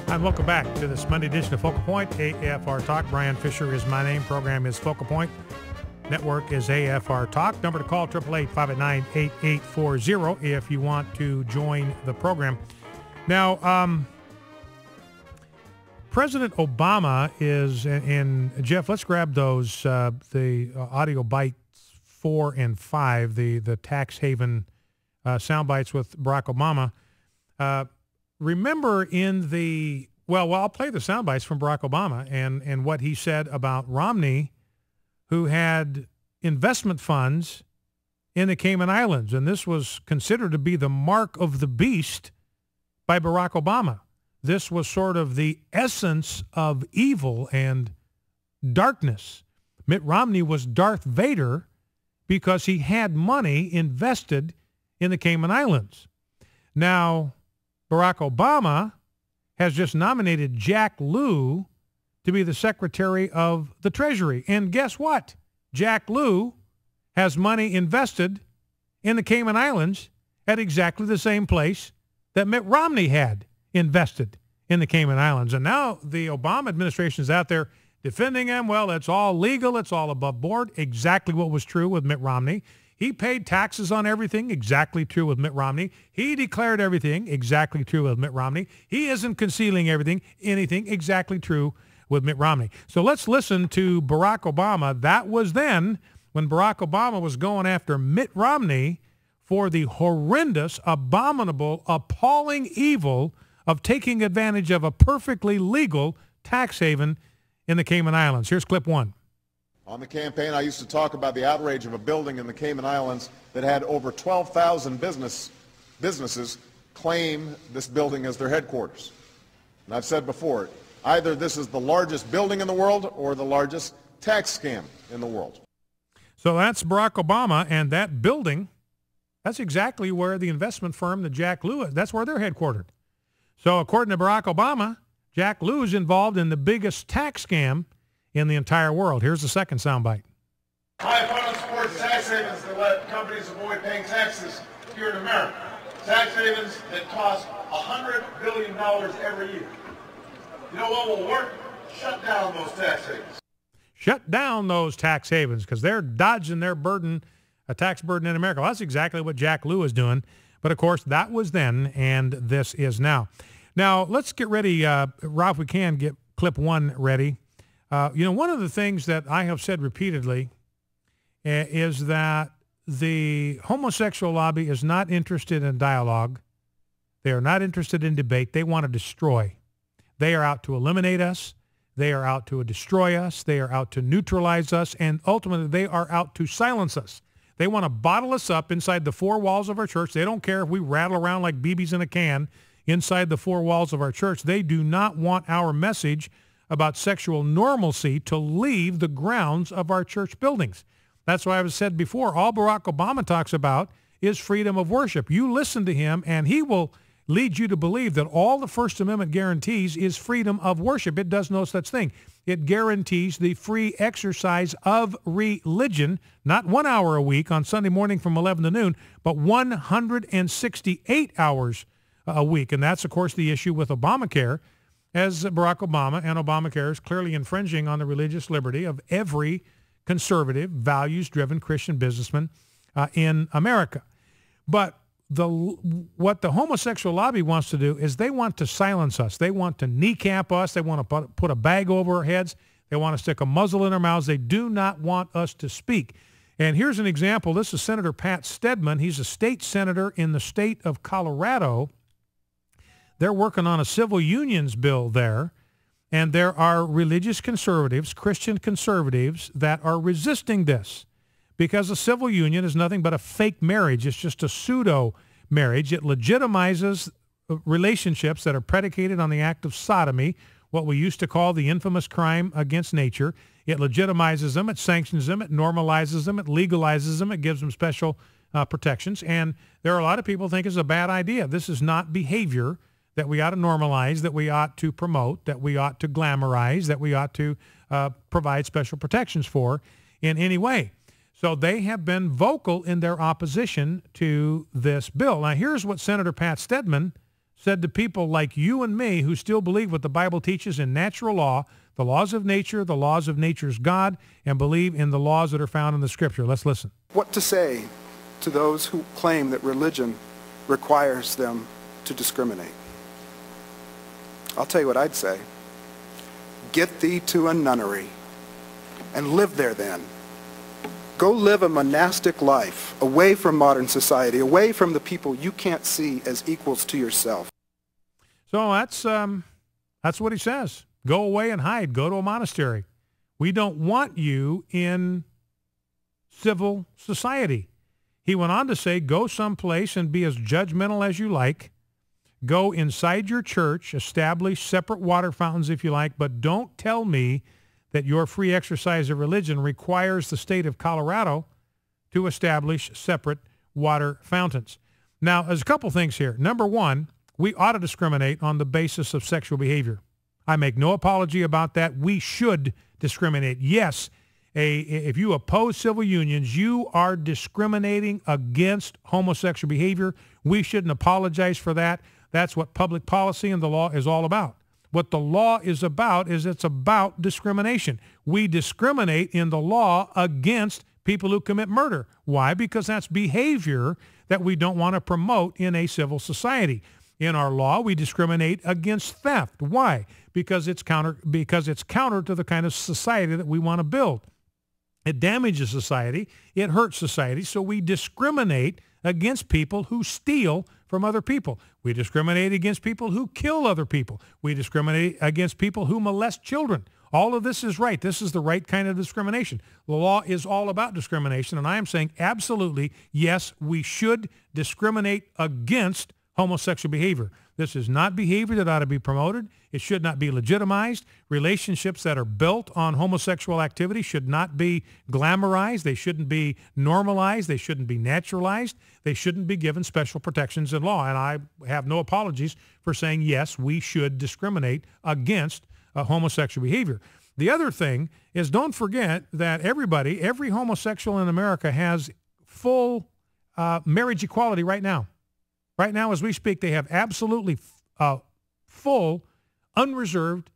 And welcome back to this Monday edition of Focal Point, AFR Talk. Brian Fisher is my name. Program is Focal Point. Network is AFR Talk. Number to call, 888-589-8840 if you want to join the program. Now, President Obama is, and Jeff, let's grab those, the audio bites 4 and 5, the tax haven sound bites with Barack Obama. Remember in the, well, I'll play the sound bites from Barack Obama and what he said about Romney, who had investment funds in the Cayman Islands. And this was considered to be the mark of the beast by Barack Obama. This was sort of the essence of evil and darkness. Mitt Romney was Darth Vader because he had money invested in the Cayman Islands. Now, Barack Obama has just nominated Jack Lew to be the Secretary of the Treasury. And guess what? Jack Lew has money invested in the Cayman Islands at exactly the same place that Mitt Romney had invested in the Cayman Islands. And now the Obama administration is out there defending him. Well, it's all legal. It's all above board. Exactly what was true with Mitt Romney. He paid taxes on everything, exactly true with Mitt Romney. He declared everything, exactly true with Mitt Romney. He isn't concealing anything, exactly true with Mitt Romney. So let's listen to Barack Obama. That was then when Barack Obama was going after Mitt Romney for the horrendous, abominable, appalling evil of taking advantage of a perfectly legal tax haven in the Cayman Islands. Here's clip 1. On the campaign, I used to talk about the outrage of a building in the Cayman Islands that had over 12,000 businesses claim this building as their headquarters. And I've said before, either this is the largest building in the world or the largest tax scam in the world. So that's Barack Obama, and that building, that's exactly where the investment firm, the Jack Lew, that's where they're headquartered. So according to Barack Obama, Jack Lew is involved in the biggest tax scam in the entire world. Here's the second soundbite. My opponent supports tax havens that let companies avoid paying taxes here in America. Tax havens that cost $100 billion every year. You know what will work? Shut down those tax havens. Shut down those tax havens because they're dodging their burden, a tax burden in America. Well, that's exactly what Jack Lew is doing. But, of course, that was then, and this is now. Now, let's get ready. Ralph, we can get clip 1 ready. One of the things that I have said repeatedly is that the homosexual lobby is not interested in dialogue. They are not interested in debate. They want to destroy. They are out to eliminate us. They are out to destroy us. They are out to neutralize us. And ultimately, they are out to silence us. They want to bottle us up inside the 4 walls of our church. They don't care if we rattle around like BBs in a can inside the 4 walls of our church. They do not want our message about sexual normalcy to leave the grounds of our church buildings. That's why I've said before, all Barack Obama talks about is freedom of worship. You listen to him, and he will lead you to believe that all the First Amendment guarantees is freedom of worship. It does no such thing. It guarantees the free exercise of religion, not 1 hour a week on Sunday morning from 11 to noon, but 168 hours a week. And that's, of course, the issue with Obamacare, as Barack Obama and Obamacare is clearly infringing on the religious liberty of every conservative, values-driven Christian businessman in America. But what the homosexual lobby wants to do is they want to silence us. They want to kneecap us. They want to put a bag over our heads. They want to stick a muzzle in our mouths. They do not want us to speak. And here's an example. This is Senator Pat Stedman. He's a state senator in the state of Colorado. They're working on a civil unions bill there, and there are religious conservatives, Christian conservatives, that are resisting this because a civil union is nothing but a fake marriage. It's just a pseudo marriage. It legitimizes relationships that are predicated on the act of sodomy, what we used to call the infamous crime against nature. It legitimizes them, it sanctions them, it normalizes them, it legalizes them, it gives them special protections. And there are a lot of people who think it's a bad idea. This is not behavior that we ought to normalize, that we ought to promote, that we ought to glamorize, that we ought to provide special protections for in any way. So they have been vocal in their opposition to this bill. Now, here's what Senator Pat Stedman said to people like you and me who still believe what the Bible teaches in natural law, the laws of nature, the laws of nature's God, and believe in the laws that are found in the Scripture. Let's listen. What to say to those who claim that religion requires them to discriminate? I'll tell you what I'd say. Get thee to a nunnery and live there then. Go live a monastic life away from modern society, away from the people you can't see as equals to yourself. So that's what he says. Go away and hide. Go to a monastery. We don't want you in civil society. He went on to say, go someplace and be as judgmental as you like. Go inside your church, establish separate water fountains if you like, but don't tell me that your free exercise of religion requires the state of Colorado to establish separate water fountains. Now, there's a couple things here. Number one, we ought to discriminate on the basis of sexual behavior. I make no apology about that. We should discriminate. Yes, if you oppose civil unions, you are discriminating against homosexual behavior. We shouldn't apologize for that. That's what public policy and the law is all about. What the law is about is it's about discrimination. We discriminate in the law against people who commit murder. Why? Because that's behavior that we don't want to promote in a civil society. In our law, we discriminate against theft. Why? Because it's counter to the kind of society that we want to build. It damages society. It hurts society. So we discriminate against people who steal from other people. We discriminate against people who kill other people. We discriminate against people who molest children. All of this is right. This is the right kind of discrimination. The law is all about discrimination, and I am saying absolutely, yes, we should discriminate against homosexual behavior. This is not behavior that ought to be promoted. It should not be legitimized. Relationships that are built on homosexual activity should not be glamorized. They shouldn't be normalized. They shouldn't be naturalized. They shouldn't be given special protections in law. And I have no apologies for saying, yes, we should discriminate against homosexual behavior. The other thing is, don't forget that every homosexual in America has full marriage equality right now. Right now, as we speak, they have absolutely full, unreserved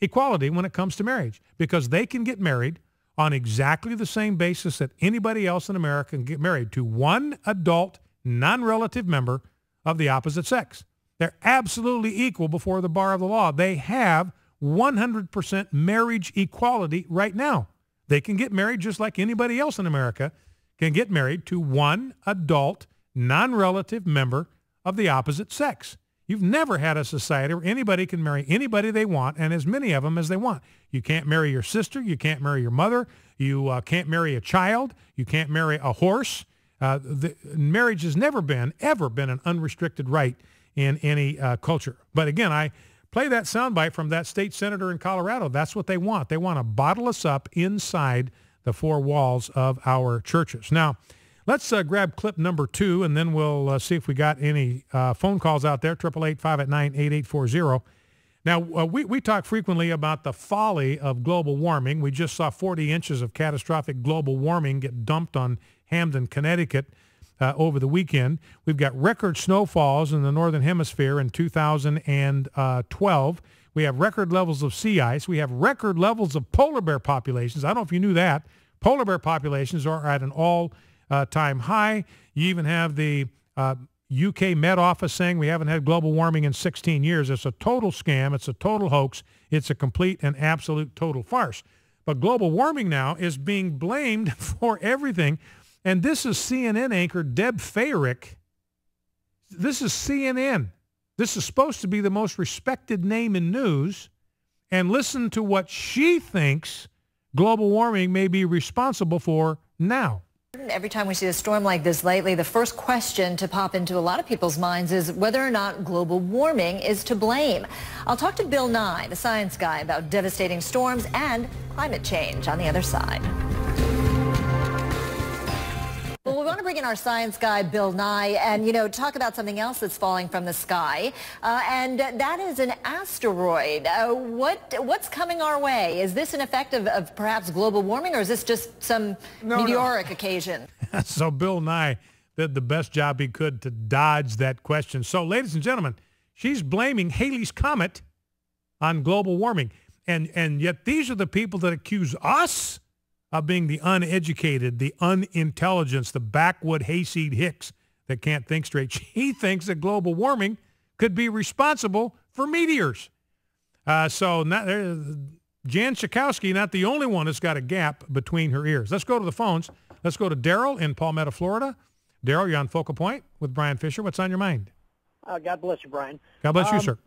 equality when it comes to marriage, because they can get married on exactly the same basis that anybody else in America can get married to one adult, non-relative member of the opposite sex. They're absolutely equal before the bar of the law. They have 100% marriage equality right now. They can get married just like anybody else in America can get married to one adult, non-relative member of the opposite sex. You've never had a society where anybody can marry anybody they want, and as many of them as they want. You can't marry your sister. You can't marry your mother. You can't marry a child. You can't marry a horse. Marriage has never been, ever been an unrestricted right in any culture. But again, I play that soundbite from that state senator in Colorado. That's what they want. They want to bottle us up inside the four walls of our churches. Now, let's grab clip number 2, and then we'll see if we got any phone calls out there, 888-589-8840. Now, we talk frequently about the folly of global warming. We just saw 40 inches of catastrophic global warming get dumped on Hamden, Connecticut over the weekend. We've got record snowfalls in the Northern Hemisphere in 2012. We have record levels of sea ice. We have record levels of polar bear populations. I don't know if you knew that. Polar bear populations are at an all-time high. You even have the UK Met Office saying we haven't had global warming in 16 years. It's a total scam. It's a total hoax. It's a complete and absolute total farce. But global warming now is being blamed for everything. And this is CNN anchor Deb Fayrick. This is CNN. This is supposed to be the most respected name in news. And listen to what she thinks global warming may be responsible for now. Every time we see a storm like this lately, the first question to pop into a lot of people's minds is whether or not global warming is to blame. I'll talk to Bill Nye, the science guy, about devastating storms and climate change on the other side. Well, we want to bring in our science guy, Bill Nye, and, talk about something else that's falling from the sky, and that is an asteroid. What's coming our way? Is this an effect of perhaps global warming, or is this just some meteoric occasion? So Bill Nye did the best job he could to dodge that question. So, ladies and gentlemen, She's blaming Halley's Comet on global warming. And yet these are the people that accuse us of being the uneducated, the unintelligent, the backwood hayseed hicks that can't think straight. She thinks that global warming could be responsible for meteors. So Jan Schakowsky, not the only one that's got a gap between her ears. Let's go to the phones. Let's go to Daryl in Palmetto, Florida. Daryl, you're on Focal Point with Brian Fisher. What's on your mind? God bless you, Brian. God bless you, sir.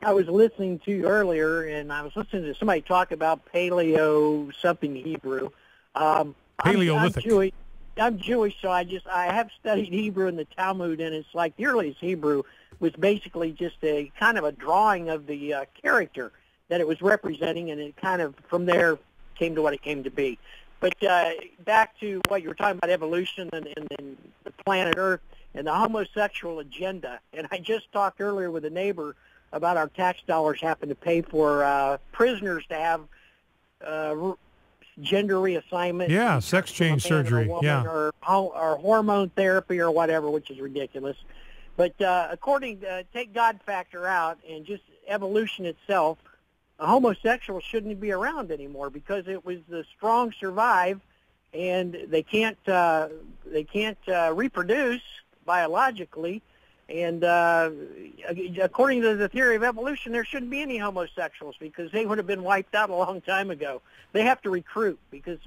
I was listening to you earlier, and I was listening to somebody talk about paleo something Hebrew. Paleolithic. I'm Jewish, so I have studied Hebrew in the Talmud, and it's like the earliest Hebrew was basically just a kind of a drawing of the character that it was representing, and it kind of from there came to what it came to be. But back to what you were talking about, evolution and the planet Earth and the homosexual agenda. And I just talked earlier with a neighbor about our tax dollars having to pay for prisoners to have gender reassignment. Yeah, sex change surgery. Yeah. Or hormone therapy or whatever, which is ridiculous. But take God factor out and just evolution itself, a homosexual shouldn't be around anymore because it was the strong survive, and they can't reproduce biologically. And according to the theory of evolution, there shouldn't be any homosexuals because they would have been wiped out a long time ago. They have to recruit because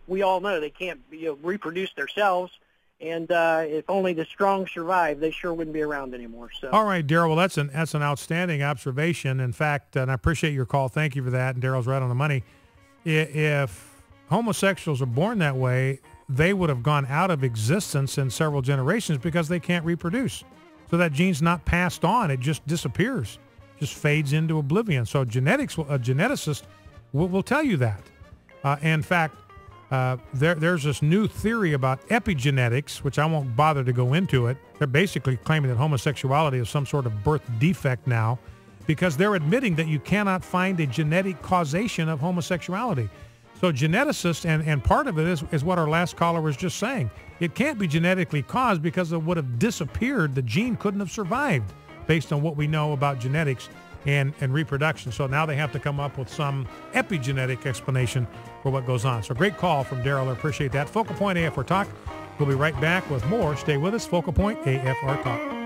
we all know they can't reproduce themselves. And if only the strong survive, they sure wouldn't be around anymore. So. All right, Daryl. Well, that's an outstanding observation. In fact, and I appreciate your call. Thank you for that. And Daryl's right on the money. If homosexuals are born that way, they would have gone out of existence in several generations because they can't reproduce. So that gene's not passed on. It just disappears, just fades into oblivion. So a geneticist will tell you that. In fact, there's this new theory about epigenetics, which I won't bother to go into it. They're basically claiming that homosexuality is some sort of birth defect now because they're admitting that you cannot find a genetic causation of homosexuality. So geneticists, and part of it is what our last caller was just saying. It can't be genetically caused because it would have disappeared. The gene couldn't have survived based on what we know about genetics and reproduction. So now they have to come up with some epigenetic explanation for what goes on. So great call from Daryl. I appreciate that. Focal Point AFR Talk. We'll be right back with more. Stay with us. Focal Point AFR Talk.